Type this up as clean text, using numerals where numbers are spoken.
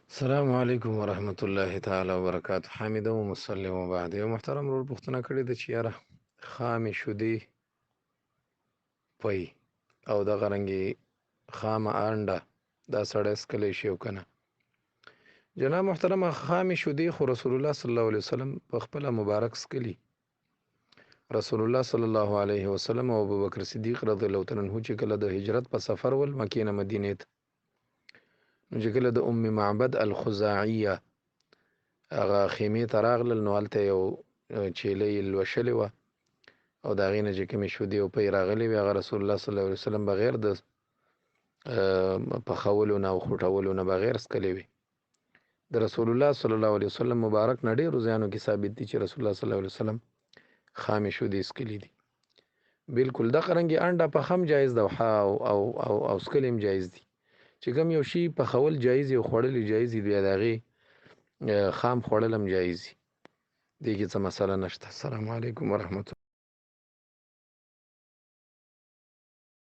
السلام علیکم ورحمت الله تعالی وبرکاته. حامد و مسلم و بعد یو محترم ورور پوښتنه کړې ده چې یاره خامې شیدې پي او دغه رنګې خامه انډه دا سړی څکلی شي او که نه. جناب محترمه، خامې شیدې خو رسول الله صلی الله علیه وسلم په خپله مبارک څکلي. رسول الله صلی الله علیه وسلم او ابوبکر صدیق رضی الله تعالی عنه چې کله د هجرت په سفر ول مکې نه مدینې ته، نو چې کله د ام معبد الخزاعیه هغه خیمې ته راغلل، نو هلته یو چیلۍ لوشلې وه او د هغې نه چې کومې شودې او پۍ راغلې وې، هغه رسول الله صلی الله علیه وسلم بغیر د پخولو نه او خوټولو نه بغیر څکلې وې. د رسول الله صلی الله علیه وسلم مبارک نه ډېرو ځایانو کې ثابت دي چې رسول الله صلی الله علیه وسلم خامې شودې څکلي دي. بالکل دغه رنګې انډه پخم جایز ده او څکل هم جایز دي. چې کوم یو شي پخول جایز وي او خوړل یې جایز وي، بیا د هغې خام خوړل هم جایز دي. دې کې څه مسله نشته. السلام علیکم ورحمت الله.